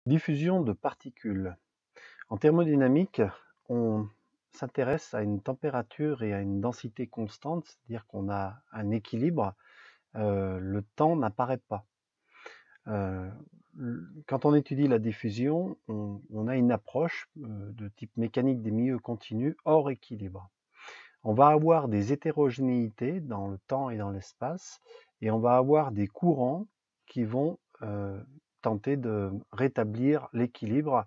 Diffusion de particules. En thermodynamique, on s'intéresse à une température et à une densité constante, c'est-à-dire qu'on a un équilibre, le temps n'apparaît pas. Quand on étudie la diffusion, on a une approche de type mécanique des milieux continus hors équilibre. On va avoir des hétérogénéités dans le temps et dans l'espace, et on va avoir des courants qui vont tenter de rétablir l'équilibre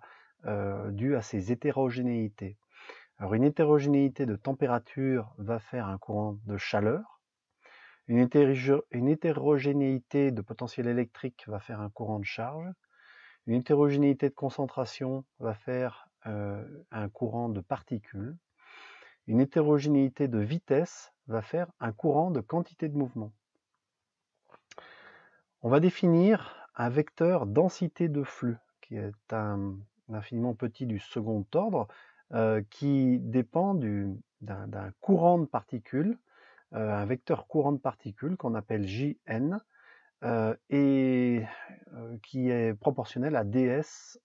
dû à ces hétérogénéités. Alors une hétérogénéité de température va faire un courant de chaleur, une hétérogénéité de potentiel électrique va faire un courant de charge, une hétérogénéité de concentration va faire un courant de particules, une hétérogénéité de vitesse va faire un courant de quantité de mouvement. On va définir un vecteur densité de flux, qui est un infiniment petit du second ordre, qui dépend d'un courant de particules, un vecteur courant de particules qu'on appelle Jn, et qui est proportionnel à ds,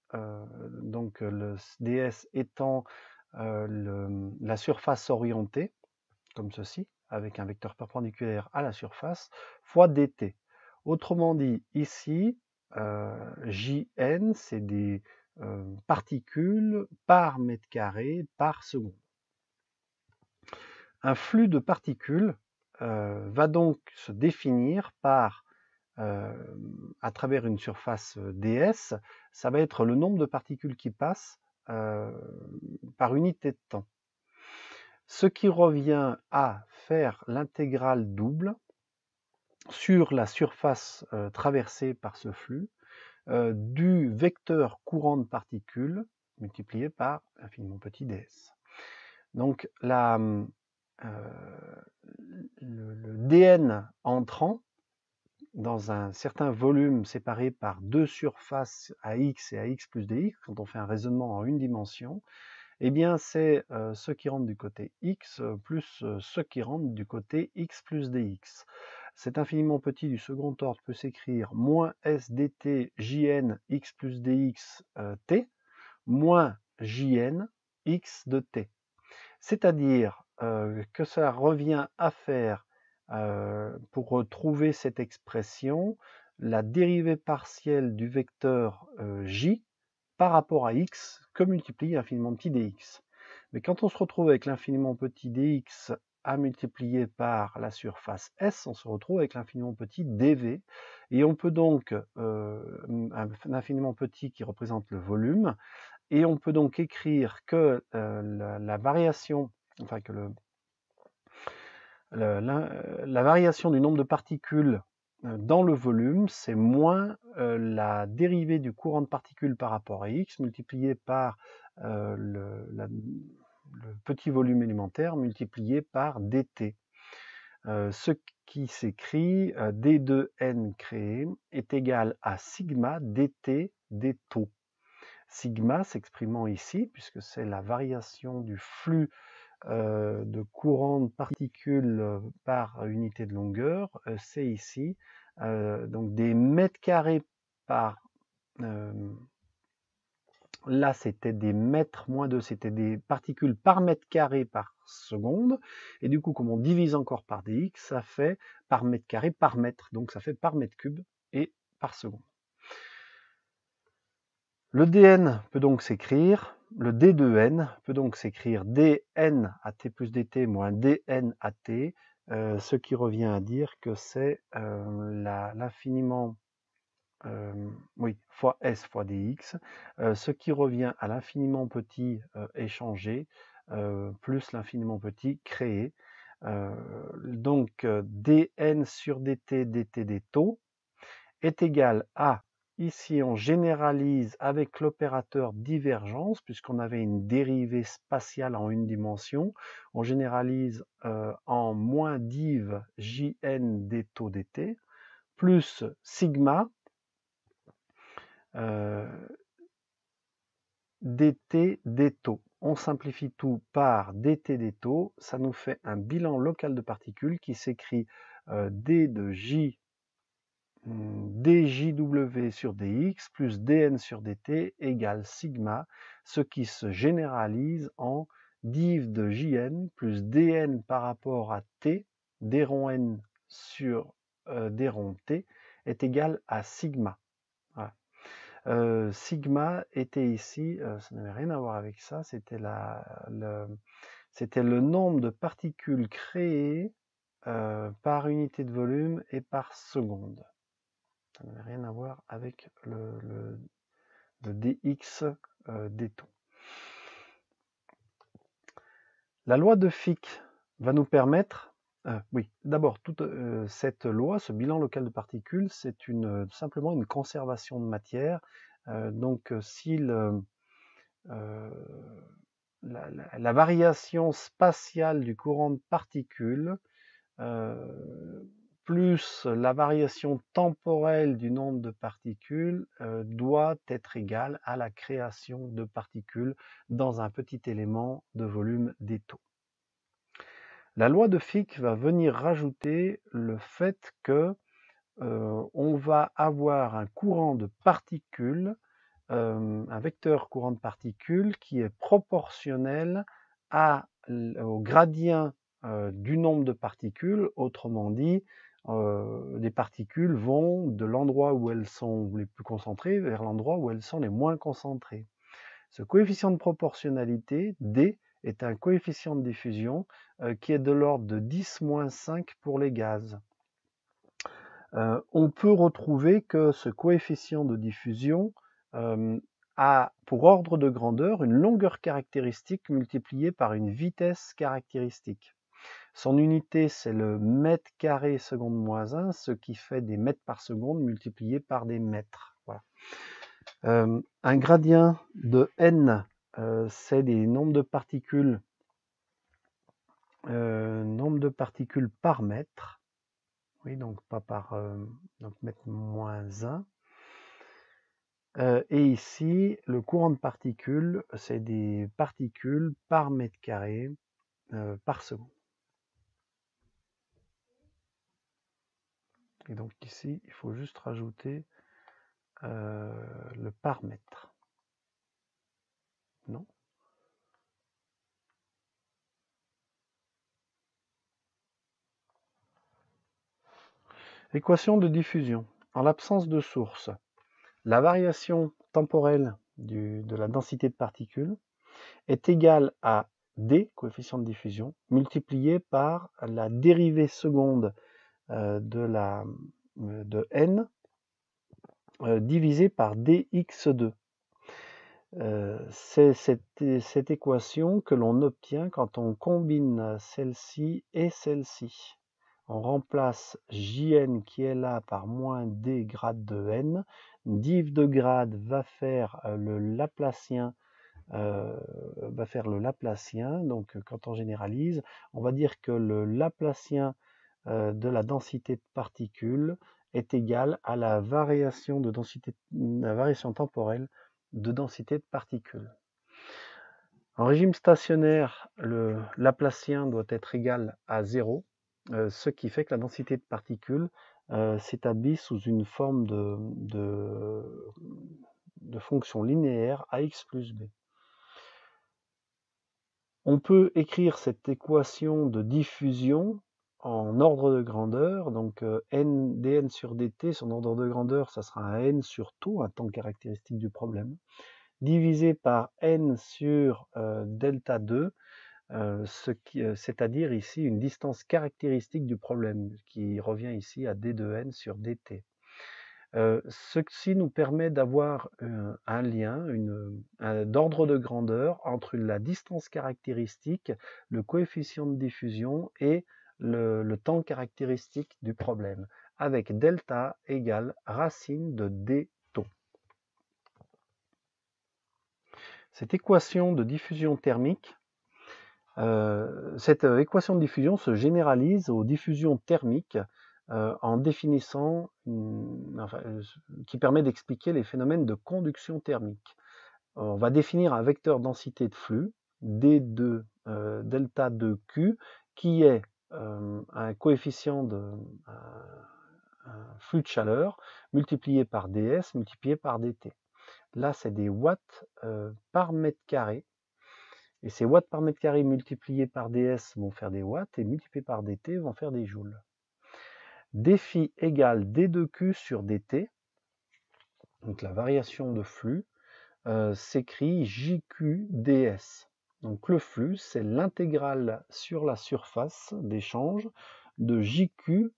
donc le ds étant la surface orientée, comme ceci, avec un vecteur perpendiculaire à la surface, fois dt. Autrement dit, ici, Jn, c'est des particules par mètre carré par seconde. Un flux de particules va donc se définir par, à travers une surface ds, ça va être le nombre de particules qui passent par unité de temps. Ce qui revient à faire l'intégrale double sur la surface traversée par ce flux du vecteur courant de particules multiplié par infiniment petit ds. Donc le dn entrant dans un certain volume séparé par deux surfaces AX et AX plus DX, quand on fait un raisonnement en une dimension, eh bien c'est ce qui rentre du côté X plus ce qui rentre du côté X plus DX. Cet infiniment petit du second ordre peut s'écrire moins S dt Jn X plus Dx t, moins Jn X de t. C'est-à-dire que ça revient à faire, pour retrouver cette expression, la dérivée partielle du vecteur j par rapport à x que multiplie l'infiniment petit dx. Mais quand on se retrouve avec l'infiniment petit dx à multiplier par la surface S, on se retrouve avec l'infiniment petit dv, et on peut donc, un infiniment petit qui représente le volume, et on peut donc écrire que la variation, enfin que la variation du nombre de particules dans le volume, c'est moins la dérivée du courant de particules par rapport à x multiplié par le petit volume élémentaire multiplié par dt. Ce qui s'écrit d2n créé est égal à sigma dt des taux. Sigma s'exprimant ici, puisque c'est la variation du flux de courant de particules par unité de longueur, c'est ici donc des mètres carrés par, là c'était des mètres moins 2, c'était des particules par mètre carré par seconde, et du coup comme on divise encore par dx, ça fait par mètre carré par mètre, donc ça fait par mètre cube et par seconde. Le dn peut donc s'écrire, le d de n peut donc s'écrire dn à t plus dt moins dn à t, ce qui revient à dire que c'est l'infiniment, oui, fois s fois dx, ce qui revient à l'infiniment petit échangé plus l'infiniment petit créé. Donc dn sur dt dt des taux est égal à, ici on généralise avec l'opérateur divergence, puisqu'on avait une dérivée spatiale en une dimension, on généralise en moins div jn des taux dt, plus sigma dt des taux. On simplifie tout par dt des taux, ça nous fait un bilan local de particules qui s'écrit d de j djw sur dx plus dn sur dt égale sigma, ce qui se généralise en div de jn plus dn par rapport à t, d rond n sur d rond t est égal à sigma. Voilà. Sigma était ici, ça n'avait rien à voir avec ça, c'était le nombre de particules créées par unité de volume et par seconde. Ça n'avait rien à voir avec le dx d'éton. La loi de Fick va nous permettre, oui, d'abord, toute cette loi, ce bilan local de particules, c'est simplement une conservation de matière. Donc, si la variation spatiale du courant de particules plus la variation temporelle du nombre de particules doit être égale à la création de particules dans un petit élément de volume d'étau. La loi de Fick va venir rajouter le fait que on va avoir un courant de particules, un vecteur courant de particules qui est proportionnel au gradient du nombre de particules. Autrement dit, les particules vont de l'endroit où elles sont les plus concentrées vers l'endroit où elles sont les moins concentrées. Ce coefficient de proportionnalité, D, est un coefficient de diffusion qui est de l'ordre de 10-5 pour les gaz. On peut retrouver que ce coefficient de diffusion a pour ordre de grandeur une longueur caractéristique multipliée par une vitesse caractéristique. Son unité, c'est le mètre carré seconde moins 1, ce qui fait des mètres par seconde multipliés par des mètres. Voilà. Un gradient de n, c'est des nombres de particules par mètre. Oui, donc pas par donc mètre moins 1. Et ici, le courant de particules, c'est des particules par mètre carré par seconde. Et donc ici, il faut juste rajouter le par mètre. Non? Équation de diffusion. En l'absence de source, la variation temporelle de la densité de particules est égale à D, coefficient de diffusion, multiplié par la dérivée seconde de n divisé par dx2. C'est cette équation que l'on obtient quand on combine celle-ci et celle-ci. On remplace Jn qui est là par moins d grade de n. Div de grade va faire le Laplacien. Donc quand on généralise, on va dire que le Laplacien de la densité de particules est égal à la variation temporelle de densité de particules. En régime stationnaire, le Laplacien doit être égal à 0, ce qui fait que la densité de particules s'établit sous une forme de fonction linéaire ax plus b. On peut écrire cette équation de diffusion en ordre de grandeur, donc dn sur dt, son ordre de grandeur, ça sera un n sur taux, un temps caractéristique du problème, divisé par n sur delta 2, c'est-à-dire ici une distance caractéristique du problème, qui revient ici à d de n sur dt. Ceci nous permet d'avoir un lien d'ordre de grandeur entre la distance caractéristique, le coefficient de diffusion et le temps caractéristique du problème, avec delta égale racine de d taux. Cette équation de diffusion thermique, cette équation de diffusion se généralise aux diffusions thermiques en définissant, qui permet d'expliquer les phénomènes de conduction thermique. On va définir un vecteur densité de flux, D2 delta 2Q, qui est un coefficient flux de chaleur multiplié par ds multiplié par dt. Là, c'est des watts par mètre carré. Et ces watts par mètre carré multipliés par ds vont faire des watts et multipliés par dt vont faire des joules. Dφ égale d2q sur dt. Donc la variation de flux s'écrit jq ds. Donc le flux, c'est l'intégrale sur la surface d'échange de jq,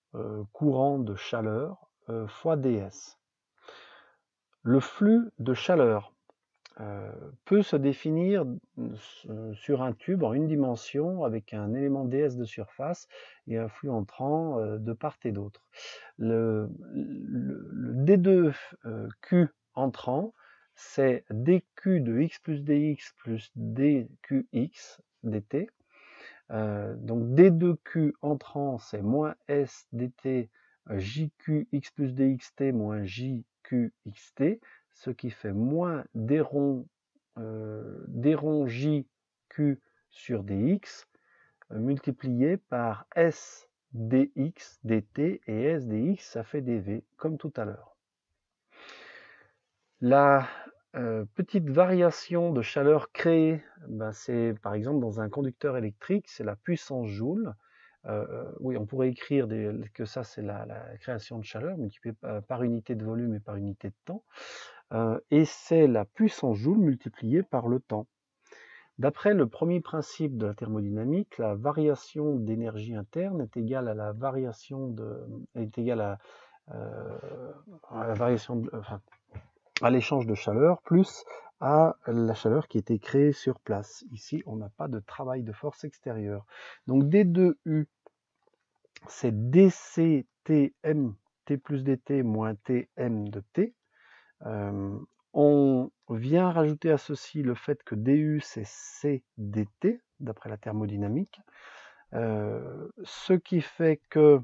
courant de chaleur, fois ds. Le flux de chaleur peut se définir sur un tube en une dimension avec un élément ds de surface et un flux entrant de part et d'autre. Le d2q entrant, c'est dq de x plus dx plus dqx dt. Donc d2q entrant, c'est moins s dt jq x plus dxt moins jqxt, ce qui fait moins d rond jq sur dx multiplié par s dx dt, et s dx ça fait dv comme tout à l'heure. La petite variation de chaleur créée, c'est par exemple dans un conducteur électrique, c'est la puissance joule. Oui, on pourrait écrire que ça c'est la création de chaleur multipliée par unité de volume et par unité de temps. Et c'est la puissance joule multipliée par le temps. D'après le premier principe de la thermodynamique, la variation d'énergie interne est égale à la variation à l'échange de chaleur plus à la chaleur qui était créée sur place. Ici, on n'a pas de travail de force extérieure. Donc D2U, c'est dCTm T plus dt moins Tm de T. On vient rajouter à ceci le fait que du c'est c dt, d'après la thermodynamique, ce qui fait que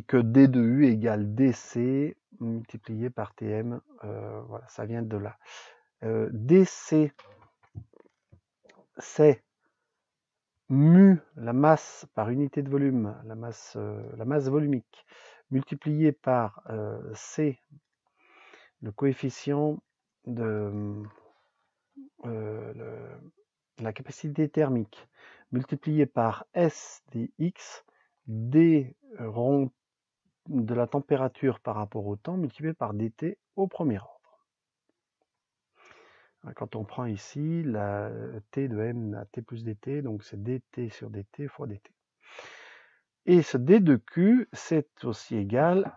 que d de u égale dc multiplié par tm, voilà, ça vient de là. Dc, c'est mu, la masse par unité de volume, la masse volumique, multiplié par C, le coefficient de la capacité thermique, multiplié par S dx, d rond de la température par rapport au temps, multiplié par dt au premier ordre. Quand on prend ici la t de m à t plus dt, donc c'est dt sur dt fois dt. Et ce d de q, c'est aussi égal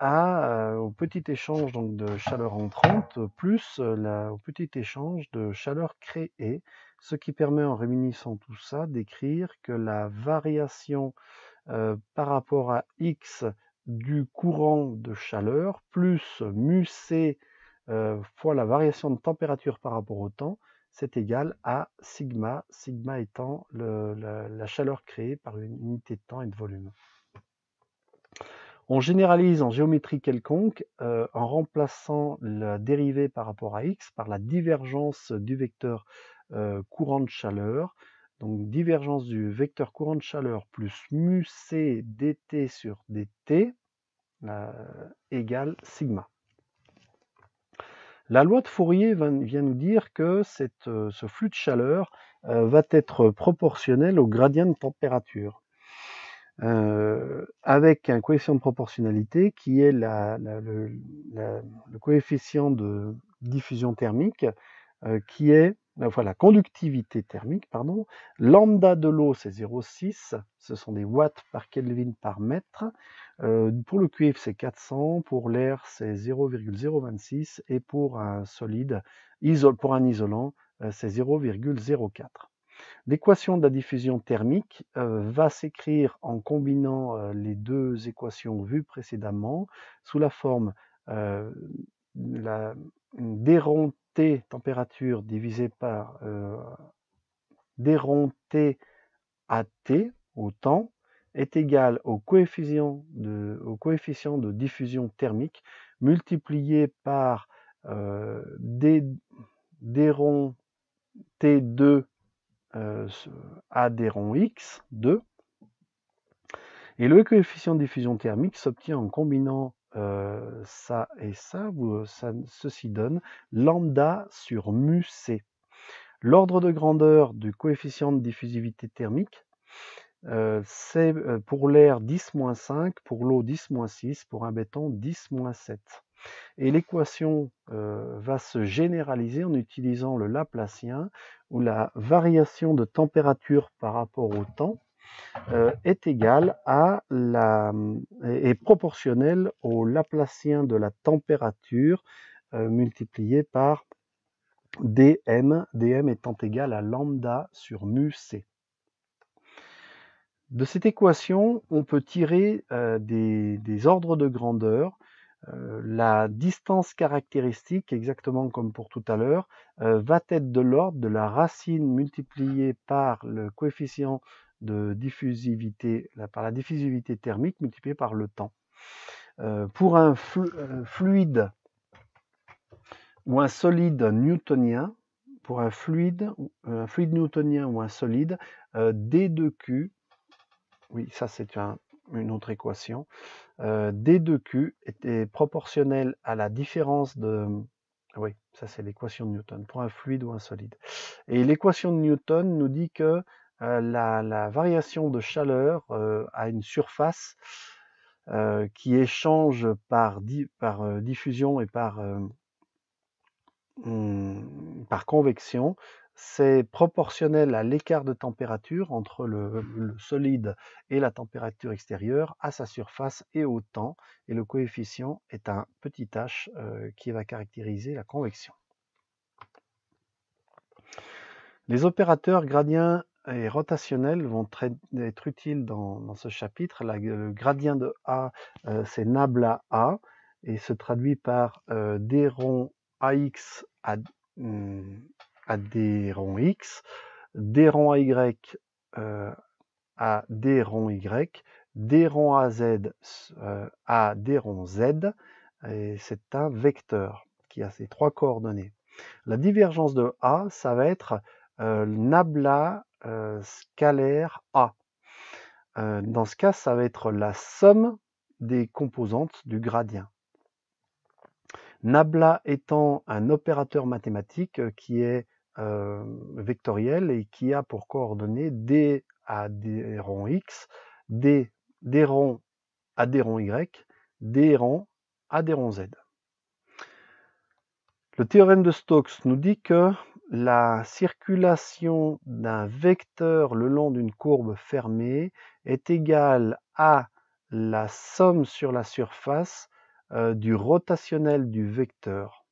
au petit échange donc, de chaleur entrante plus au petit échange de chaleur créée, ce qui permet en réunissant tout ça d'écrire que la variation par rapport à x du courant de chaleur plus mu c fois la variation de température par rapport au temps, c'est égal à sigma, sigma étant la chaleur créée par une unité de temps et de volume. On généralise en géométrie quelconque en remplaçant la dérivée par rapport à x par la divergence du vecteur courant de chaleur. Donc divergence du vecteur courant de chaleur plus mu c dt sur dt égale sigma. La loi de Fourier vient nous dire que ce flux de chaleur va être proportionnel au gradient de température. Avec un coefficient de proportionnalité qui est le coefficient de diffusion thermique, qui est la conductivité thermique, pardon. Lambda de l'eau, c'est 0,6, ce sont des watts par Kelvin par mètre. Pour le cuivre, c'est 400, pour l'air, c'est 0,026, et pour un solide, pour un isolant, c'est 0,04. L'équation de la diffusion thermique va s'écrire en combinant les deux équations vues précédemment sous la forme d rond T température divisé par d rond T à T au temps est égal au coefficient de diffusion thermique multiplié par d rond T2 à d rond x 2 Et le coefficient de diffusion thermique s'obtient en combinant ça et ça. Ceci donne lambda sur mu c. L'ordre de grandeur du coefficient de diffusivité thermique, c'est pour l'air 10-5, pour l'eau 10-6, pour un béton 10-7. Et l'équation va se généraliser en utilisant le Laplacien, où la variation de température par rapport au temps est égale à est proportionnelle au Laplacien de la température multiplié par dm, dm étant égal à lambda sur mu c. De cette équation, on peut tirer des ordres de grandeur. La distance caractéristique, exactement comme pour tout à l'heure, va être de l'ordre de la racine multipliée par le coefficient de diffusivité, par la diffusivité thermique multipliée par le temps. Pour un fluide ou un solide newtonien, pour un fluide newtonien ou un solide, d de q, oui, ça c'est une autre équation, d de q est proportionnel à la différence de... Oui, ça c'est l'équation de Newton, pour un fluide ou un solide. Et l'équation de Newton nous dit que la variation de chaleur à une surface qui échange par diffusion et par convection, c'est proportionnel à l'écart de température entre le solide et la température extérieure, à sa surface et au temps, et le coefficient est un petit h qui va caractériser la convection. Les opérateurs gradients et rotationnels vont être utiles dans ce chapitre. Le gradient de A, c'est nabla A, et se traduit par d rond AX à d rond X, d rond AY à d rond Y, d rond AZ à d rond Z, et c'est un vecteur qui a ces trois coordonnées. La divergence de A, ça va être nabla scalaire A. Dans ce cas, ça va être la somme des composantes du gradient. Nabla étant un opérateur mathématique qui est vectoriel et qui a pour coordonnées d à d rond x, d rond à d rond y, d rond à d rond z. Le théorème de Stokes nous dit que la circulation d'un vecteur le long d'une courbe fermée est égale à la somme sur la surface du rotationnel du vecteur,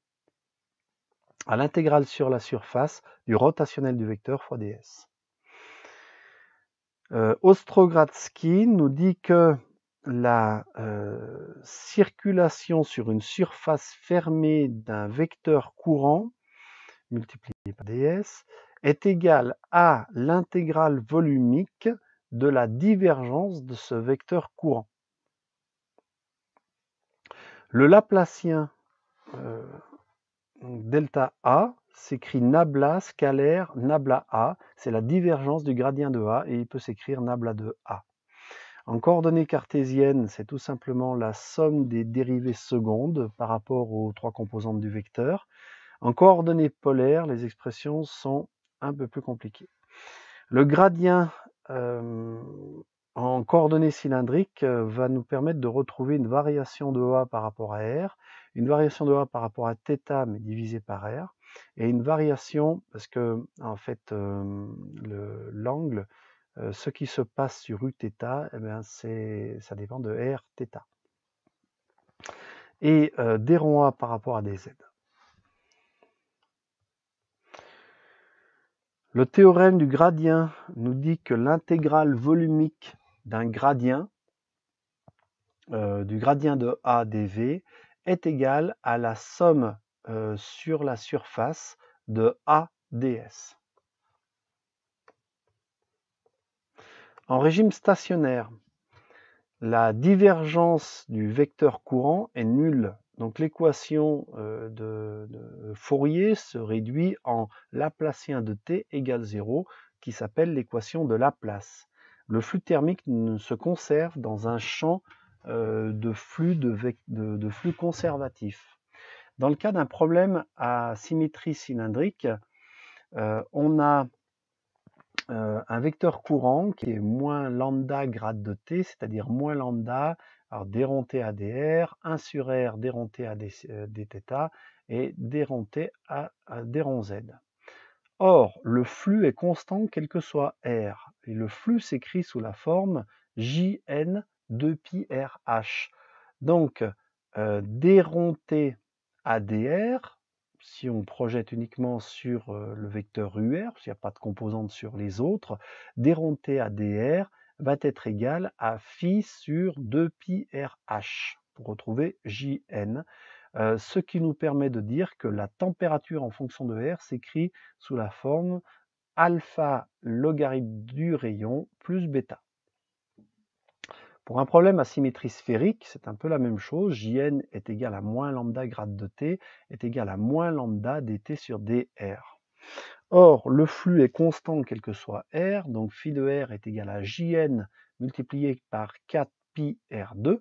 à l'intégrale sur la surface du rotationnel du vecteur fois ds. Ostrogradsky nous dit que la circulation sur une surface fermée d'un vecteur courant multiplié par ds est égale à l'intégrale volumique de la divergence de ce vecteur courant. Le Laplacien delta A s'écrit nabla scalaire nabla A, c'est la divergence du gradient de A, et il peut s'écrire nabla de A. En coordonnées cartésiennes, c'est tout simplement la somme des dérivées secondes par rapport aux trois composantes du vecteur. En coordonnées polaires, les expressions sont un peu plus compliquées. Le gradient en coordonnées cylindriques va nous permettre de retrouver une variation de A par rapport à R, une variation de A par rapport à θ mais divisé par R, et une variation, parce que en fait l'angle, ce qui se passe sur Uθ, eh bien, ça dépend de Rθ. Et d rond A par rapport à dz. Le théorème du gradient nous dit que l'intégrale volumique d'un gradient, du gradient de A dv, est égale à la somme sur la surface de A ds. En régime stationnaire, la divergence du vecteur courant est nulle. Donc l'équation de Fourier se réduit en Laplacien de t égale 0, qui s'appelle l'équation de Laplace. le flux thermique se conserve dans un champ de flux conservatif. Dans le cas d'un problème à symétrie cylindrique, on a un vecteur courant qui est moins lambda grade de t, c'est-à-dire moins lambda, alors d rond t à dr, 1 sur r d rond t à dθ, et d rond t à d rond z. Or, le flux est constant quel que soit r, et le flux s'écrit sous la forme Jn 2πrh. Donc, d rond t à dr, si on projette uniquement sur le vecteur UR, parce qu'il n'y a pas de composante sur les autres, d rond t à dr va être égal à phi sur 2πrh, pour retrouver Jn, ce qui nous permet de dire que la température en fonction de R s'écrit sous la forme alpha logarithme du rayon plus bêta. Pour un problème à symétrie sphérique, c'est un peu la même chose. Jn est égal à moins lambda grade de t est égal à moins lambda dt sur dr. Or, le flux est constant quel que soit r, donc phi de r est égal à Jn multiplié par 4 pi r2,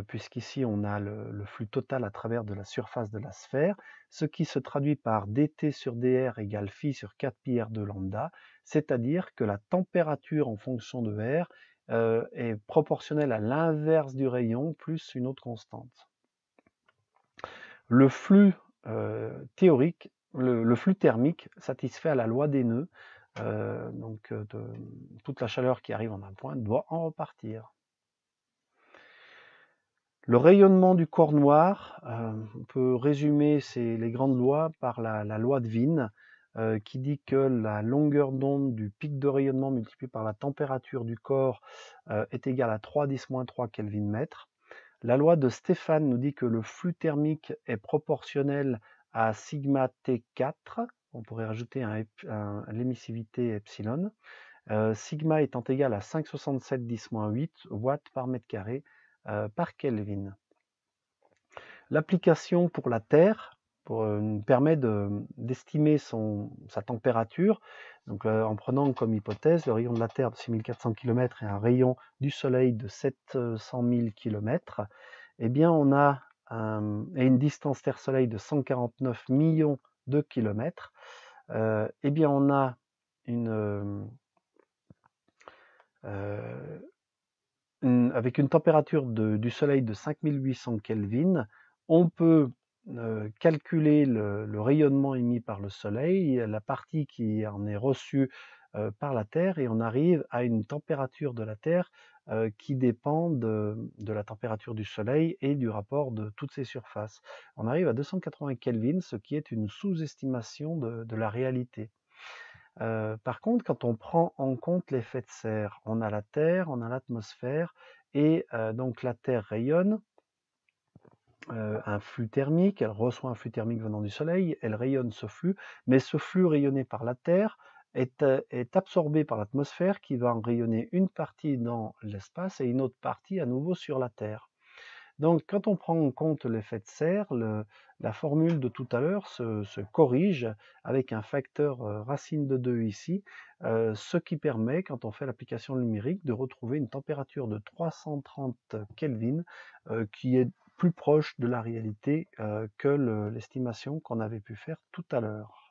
puisqu'ici on a le flux total à travers de la surface de la sphère, ce qui se traduit par dt sur dr égale phi sur 4 pi r2 lambda, c'est-à-dire que la température en fonction de r est proportionnelle à l'inverse du rayon plus une autre constante. Le flux théorique, le flux thermique satisfait à la loi des nœuds, toute la chaleur qui arrive en un point doit en repartir. Le rayonnement du corps noir, on peut résumer les grandes lois par la loi de Wien, qui dit que la longueur d'onde du pic de rayonnement multiplié par la température du corps est égale à 3 10-3 Kelvin mètre. La loi de Stéphane nous dit que le flux thermique est proportionnel à sigma T4, on pourrait rajouter l'émissivité epsilon, sigma étant égal à 5,67 10-8 watts par mètre carré par Kelvin. L'application pour la Terre permet d'estimer sa température, donc, en prenant comme hypothèse le rayon de la Terre de 6400 km et un rayon du Soleil de 700 000 km, eh bien on a une distance Terre-Soleil de 149 millions de kilomètres, eh bien on a avec une température du Soleil de 5800 Kelvin, on peut calculer le rayonnement émis par le Soleil, la partie qui en est reçue par la Terre, et on arrive à une température de la Terre qui dépend de la température du Soleil et du rapport de toutes ces surfaces. On arrive à 280 Kelvin, ce qui est une sous-estimation de la réalité. Par contre, quand on prend en compte l'effet de serre, on a la Terre, on a l'atmosphère, et donc la Terre rayonne un flux thermique, elle reçoit un flux thermique venant du Soleil, elle rayonne ce flux, mais ce flux rayonné par la Terre est absorbé par l'atmosphère qui va en rayonner une partie dans l'espace et une autre partie à nouveau sur la Terre. Donc, quand on prend en compte l'effet de serre, la formule de tout à l'heure se corrige avec un facteur racine de 2 ici, ce qui permet, quand on fait l'application numérique, de retrouver une température de 330 Kelvin qui est plus proche de la réalité que l'estimation qu'on avait pu faire tout à l'heure.